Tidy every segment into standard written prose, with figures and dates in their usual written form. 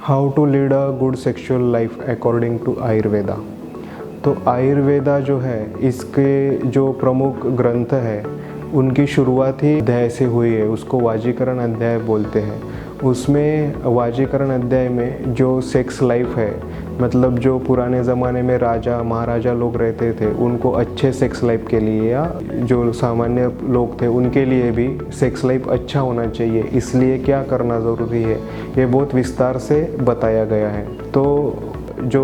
How to lead a good sexual life according to Ayurveda. तो आयुर्वेदा जो है, इसके जो प्रमुख ग्रंथ है उनकी शुरुआत ही अध्याय से हुई है। उसको वाजीकरण अध्याय बोलते हैं। उसमें वाजीकरण अध्याय में जो सेक्स लाइफ है, मतलब जो पुराने ज़माने में राजा महाराजा लोग रहते थे, उनको अच्छे सेक्स लाइफ के लिए या जो सामान्य लोग थे उनके लिए भी सेक्स लाइफ अच्छा होना चाहिए, इसलिए क्या करना ज़रूरी है, ये बहुत विस्तार से बताया गया है। तो जो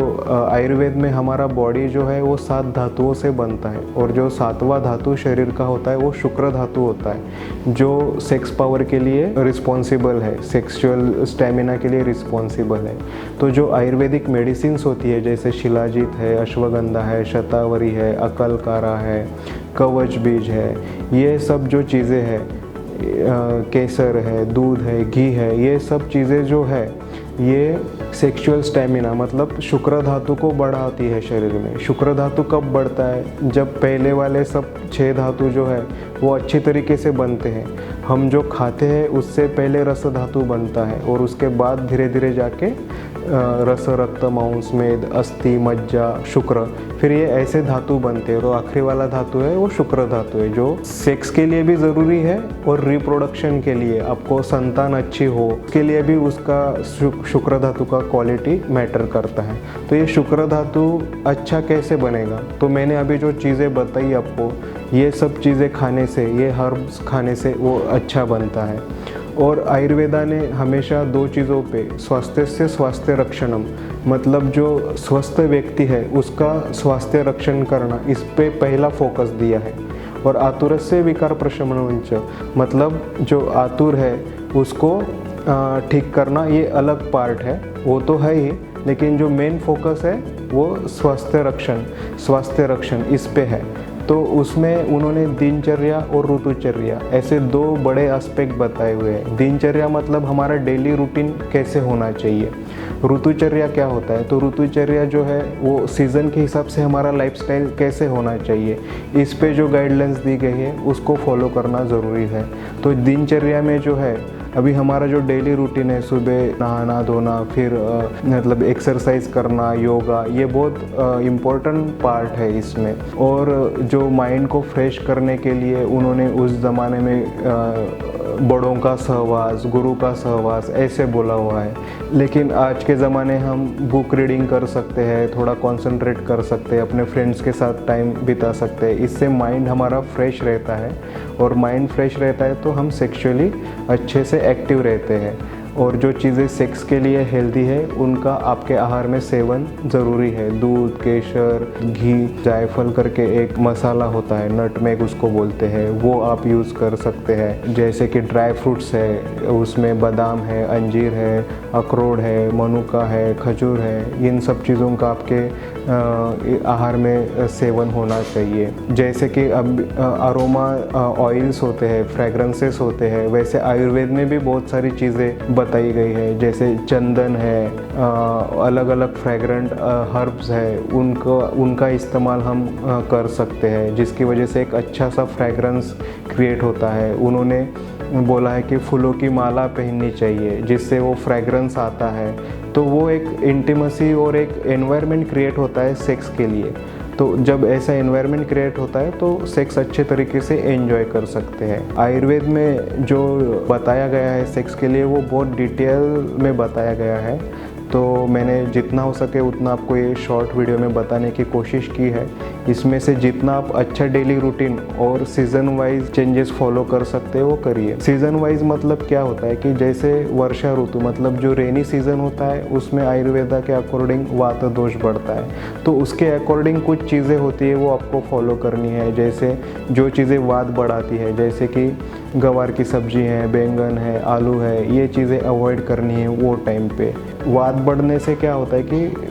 आयुर्वेद में हमारा बॉडी जो है वो 7 धातुओं से बनता है, और जो 7वां धातु शरीर का होता है वो शुक्र धातु होता है, जो सेक्स पावर के लिए रिस्पॉन्सिबल है, सेक्सुअल स्टेमिना के लिए रिस्पॉन्सिबल है। तो जो आयुर्वेदिक मेडिसिन्स होती है, जैसे शिलाजीत है, अश्वगंधा है, शतावरी है, अकलकारा है, कवच बीज है, ये सब जो चीज़ें हैं, केसर है, दूध है, घी है, ये सब चीज़ें जो है ये सेक्सुअल स्टेमिना मतलब शुक्र धातु को बढ़ाती है शरीर में। शुक्र धातु कब बढ़ता है? जब पहले वाले सब 6 धातु जो है वो अच्छी तरीके से बनते हैं। हम जो खाते हैं उससे पहले रस धातु बनता है, और उसके बाद धीरे धीरे जाके रस, रक्त, मांस, मेद, अस्थि, मज्जा, शुक्र, फिर ये ऐसे धातु बनते हैं। तो आखिरी वाला धातु है वो शुक्र धातु है, जो सेक्स के लिए भी ज़रूरी है और रिप्रोडक्शन के लिए, आपको संतान अच्छी हो के लिए भी उसका शुक्र धातु का क्वालिटी मैटर करता है। तो ये शुक्र धातु अच्छा कैसे बनेगा? तो मैंने अभी जो चीज़ें बताई आपको, ये सब चीज़ें खाने से, ये हर्ब्स खाने से वो अच्छा बनता है। और आयुर्वेदा ने हमेशा 2 चीज़ों पे, स्वास्थ्य से स्वास्थ्य रक्षणम, मतलब जो स्वस्थ व्यक्ति है उसका स्वास्थ्य रक्षण करना, इस पे पहला फोकस दिया है। और आतुरस्य विकार प्रशमनंच, मतलब जो आतुर है उसको ठीक करना, ये अलग पार्ट है, वो तो है ही, लेकिन जो मेन फोकस है वो स्वास्थ्य रक्षण इस पे है। तो उसमें उन्होंने दिनचर्या और ऋतुचर्या ऐसे 2 बड़े एस्पेक्ट बताए हुए हैं। दिनचर्या मतलब हमारा डेली रूटीन कैसे होना चाहिए, ऋतुचर्या क्या होता है? तो ऋतुचर्या जो है वो सीज़न के हिसाब से हमारा लाइफस्टाइल कैसे होना चाहिए, इस पे जो गाइडलाइंस दी गई है उसको फॉलो करना ज़रूरी है। तो दिनचर्या में जो है, अभी हमारा जो डेली रूटीन है, सुबह नहाना धोना, फिर मतलब एक्सरसाइज करना, योगा, ये बहुत इम्पोर्टेंट पार्ट है इसमें। और जो माइंड को फ्रेश करने के लिए उन्होंने उस ज़माने में बड़ों का सहवास, गुरु का सहवास ऐसे बोला हुआ है। लेकिन आज के ज़माने हम बुक रीडिंग कर सकते हैं, थोड़ा कंसंट्रेट कर सकते हैं, अपने फ्रेंड्स के साथ टाइम बिता सकते हैं, इससे माइंड हमारा फ्रेश रहता है। और माइंड फ्रेश रहता है तो हम सेक्सुअली अच्छे से एक्टिव रहते हैं। और जो चीज़ें सेक्स के लिए हेल्दी है उनका आपके आहार में सेवन ज़रूरी है। दूध, केसर, घी, जायफल करके एक मसाला होता है, नटमेग उसको बोलते हैं, वो आप यूज़ कर सकते हैं। जैसे कि ड्राई फ्रूट्स है, उसमें बादाम है, अंजीर है, अखरोट है, मनुका है, खजूर है, इन सब चीज़ों का आपके आहार में सेवन होना चाहिए। जैसे कि अब अरोमा ऑयल्स होते हैं, फ्रेगरेंसेस होते हैं, वैसे आयुर्वेद में भी बहुत सारी चीज़ें बताई गई है। जैसे चंदन है, अलग अलग फ्रेगरेंट हर्ब्स है, उनका इस्तेमाल हम कर सकते हैं, जिसकी वजह से एक अच्छा सा फ्रेगरेंस क्रिएट होता है। उन्होंने बोला है कि फूलों की माला पहननी चाहिए, जिससे वो फ्रेगरेंस आता है। तो वो एक इंटीमेसी और एक एनवायरनमेंट क्रिएट होता है सेक्स के लिए। तो जब ऐसा एनवायरनमेंट क्रिएट होता है तो सेक्स अच्छे तरीके से एंजॉय कर सकते हैं। आयुर्वेद में जो बताया गया है सेक्स के लिए, वो बहुत डिटेल में बताया गया है। तो मैंने जितना हो सके उतना आपको ये शॉर्ट वीडियो में बताने की कोशिश की है। इसमें से जितना आप अच्छा डेली रूटीन और सीज़न वाइज चेंजेस फॉलो कर सकते हैं वो करिए। सीज़न वाइज मतलब क्या होता है कि जैसे वर्षा ऋतु, मतलब जो रेनी सीज़न होता है, उसमें आयुर्वेदा के अकॉर्डिंग वात दोष बढ़ता है। तो उसके अकॉर्डिंग कुछ चीज़ें होती है वो आपको फॉलो करनी है। जैसे जो चीज़ें वात बढ़ाती है, जैसे कि गवार की सब्जी है, बैंगन है, आलू है, ये चीज़ें अवॉइड करनी है वो टाइम पे। वात बढ़ने से क्या होता है कि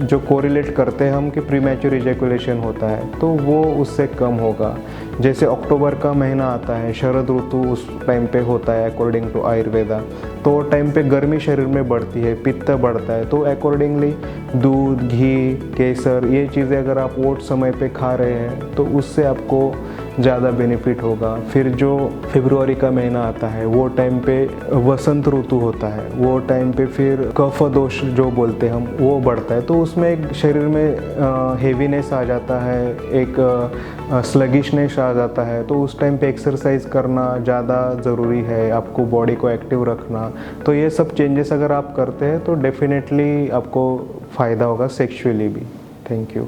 जो कोरिलेट करते हैं हम कि प्रीमैच्योर इजैकुलेशन होता है, तो वो उससे कम होगा। जैसे अक्टूबर का महीना आता है, शरद ऋतु उस टाइम पे होता है अकॉर्डिंग टू आयुर्वेदा, तो टाइम पे गर्मी शरीर में बढ़ती है, पित्त बढ़ता है, तो अकॉर्डिंगली दूध, घी, केसर ये चीज़ें अगर आप वो समय पे खा रहे हैं तो उससे आपको ज़्यादा बेनिफिट होगा। फिर जो फरवरी का महीना आता है वो टाइम पे वसंत ऋतु होता है, वो टाइम पे फिर कफ दोष जो बोलते हैं हम वो बढ़ता है, तो उसमें एक शरीर में हेवीनेस आ जाता है, एक स्लगिशनेस आ जाता है, तो उस टाइम पे एक्सरसाइज करना ज़्यादा ज़रूरी है, आपको बॉडी को एक्टिव रखना। तो ये सब चेंजेस अगर आप करते हैं तो डेफिनेटली आपको फ़ायदा होगा सेक्सुअली भी। Thank you.